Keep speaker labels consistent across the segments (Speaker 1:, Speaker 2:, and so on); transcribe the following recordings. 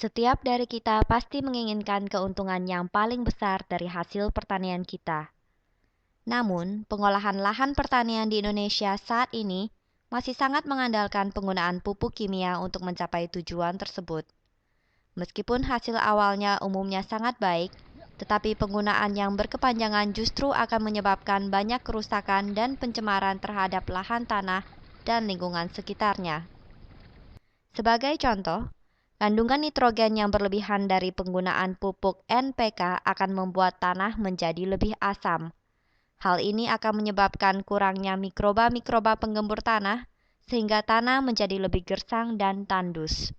Speaker 1: Setiap dari kita pasti menginginkan keuntungan yang paling besar dari hasil pertanian kita. Namun, pengolahan lahan pertanian di Indonesia saat ini masih sangat mengandalkan penggunaan pupuk kimia untuk mencapai tujuan tersebut. Meskipun hasil awalnya umumnya sangat baik, tetapi penggunaan yang berkepanjangan justru akan menyebabkan banyak kerusakan dan pencemaran terhadap lahan tanah dan lingkungan sekitarnya. Sebagai contoh, kandungan nitrogen yang berlebihan dari penggunaan pupuk NPK akan membuat tanah menjadi lebih asam. Hal ini akan menyebabkan kurangnya mikroba-mikroba penggembur tanah, sehingga tanah menjadi lebih gersang dan tandus.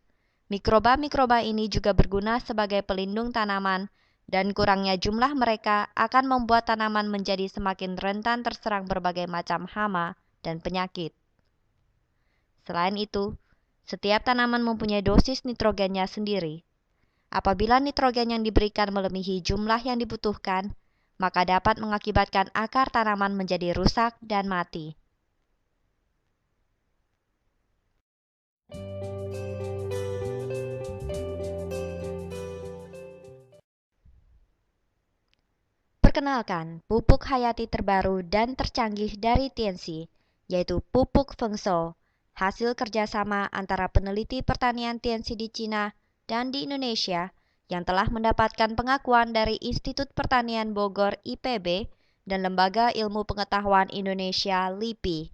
Speaker 1: Mikroba-mikroba ini juga berguna sebagai pelindung tanaman, dan kurangnya jumlah mereka akan membuat tanaman menjadi semakin rentan terserang berbagai macam hama dan penyakit. Selain itu, setiap tanaman mempunyai dosis nitrogennya sendiri. Apabila nitrogen yang diberikan melebihi jumlah yang dibutuhkan, maka dapat mengakibatkan akar tanaman menjadi rusak dan mati. Perkenalkan, pupuk hayati terbaru dan tercanggih dari TNC, yaitu pupuk Fengso, hasil kerjasama antara peneliti pertanian TNC di Cina dan di Indonesia yang telah mendapatkan pengakuan dari Institut Pertanian Bogor IPB dan Lembaga Ilmu Pengetahuan Indonesia LIPI.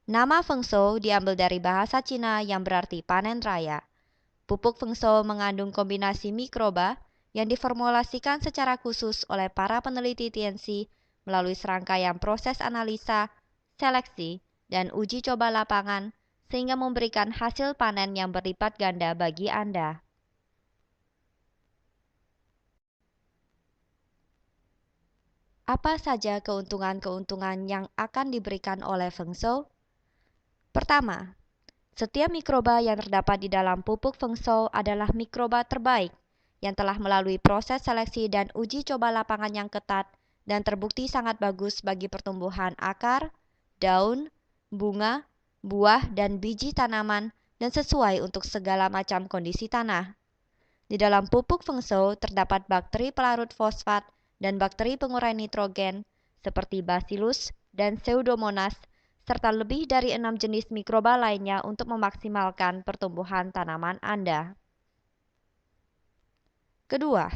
Speaker 1: Nama Fengso diambil dari bahasa Cina yang berarti panen raya. Pupuk Fengso mengandung kombinasi mikroba yang diformulasikan secara khusus oleh para peneliti TNC melalui serangkaian proses analisa, seleksi, dan uji coba lapangan sehingga memberikan hasil panen yang berlipat ganda bagi Anda. Apa saja keuntungan-keuntungan yang akan diberikan oleh Fengso? Pertama, setiap mikroba yang terdapat di dalam pupuk Fengso adalah mikroba terbaik yang telah melalui proses seleksi dan uji coba lapangan yang ketat dan terbukti sangat bagus bagi pertumbuhan akar, daun, bunga, buah, dan biji tanaman dan sesuai untuk segala macam kondisi tanah. Di dalam pupuk Fengso terdapat bakteri pelarut fosfat dan bakteri pengurai nitrogen seperti Bacillus dan Pseudomonas serta lebih dari 6 jenis mikroba lainnya untuk memaksimalkan pertumbuhan tanaman Anda. Kedua,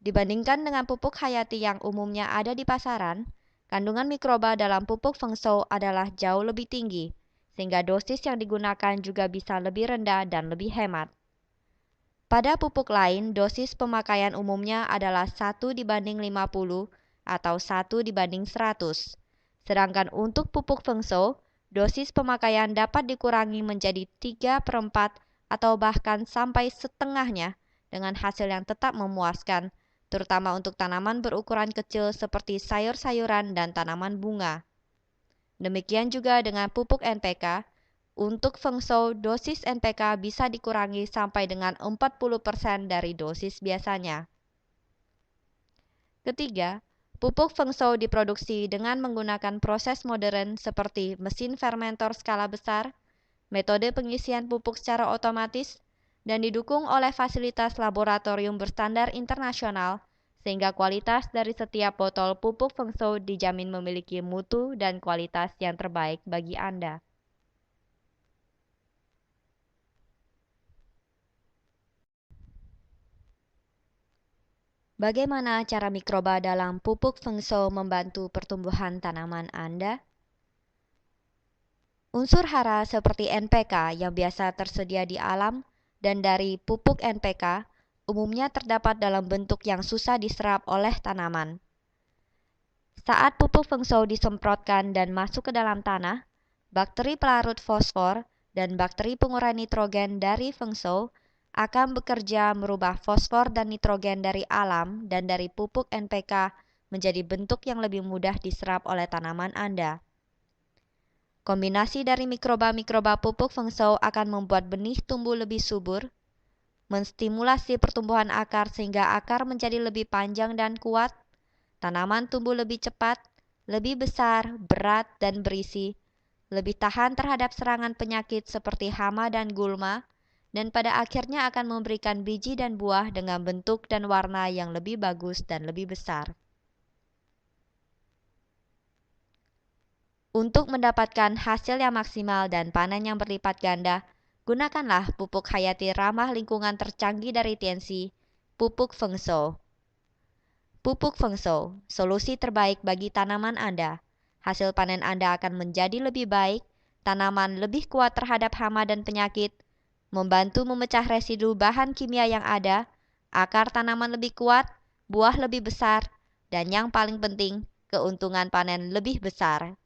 Speaker 1: dibandingkan dengan pupuk hayati yang umumnya ada di pasaran, kandungan mikroba dalam pupuk Fengso adalah jauh lebih tinggi, sehingga dosis yang digunakan juga bisa lebih rendah dan lebih hemat. Pada pupuk lain, dosis pemakaian umumnya adalah 1:50 atau 1:100. Sedangkan untuk pupuk Fengso, dosis pemakaian dapat dikurangi menjadi 3/4 atau bahkan sampai setengahnya dengan hasil yang tetap memuaskan, terutama untuk tanaman berukuran kecil seperti sayur-sayuran dan tanaman bunga. Demikian juga dengan pupuk NPK. Untuk Fengso, dosis NPK bisa dikurangi sampai dengan 40% dari dosis biasanya. Ketiga, pupuk Fengso diproduksi dengan menggunakan proses modern seperti mesin fermentor skala besar, metode pengisian pupuk secara otomatis, dan didukung oleh fasilitas laboratorium berstandar internasional, sehingga kualitas dari setiap botol pupuk Fengso dijamin memiliki mutu dan kualitas yang terbaik bagi Anda. Bagaimana cara mikroba dalam pupuk Fengso membantu pertumbuhan tanaman Anda? Unsur hara seperti NPK yang biasa tersedia di alam dan dari pupuk NPK umumnya terdapat dalam bentuk yang susah diserap oleh tanaman. Saat pupuk Fengso disemprotkan dan masuk ke dalam tanah, bakteri pelarut fosfor dan bakteri pengurai nitrogen dari Fengso akan bekerja merubah fosfor dan nitrogen dari alam dan dari pupuk NPK menjadi bentuk yang lebih mudah diserap oleh tanaman Anda. Kombinasi dari mikroba-mikroba pupuk Fengso akan membuat benih tumbuh lebih subur, menstimulasi pertumbuhan akar sehingga akar menjadi lebih panjang dan kuat, tanaman tumbuh lebih cepat, lebih besar, berat, dan berisi, lebih tahan terhadap serangan penyakit seperti hama dan gulma, dan pada akhirnya akan memberikan biji dan buah dengan bentuk dan warna yang lebih bagus dan lebih besar. Untuk mendapatkan hasil yang maksimal dan panen yang berlipat ganda, gunakanlah pupuk hayati ramah lingkungan tercanggih dari TNC, pupuk Fengshou. Pupuk Fengshou, solusi terbaik bagi tanaman Anda. Hasil panen Anda akan menjadi lebih baik, tanaman lebih kuat terhadap hama dan penyakit, membantu memecah residu bahan kimia yang ada, akar tanaman lebih kuat, buah lebih besar, dan yang paling penting, keuntungan panen lebih besar.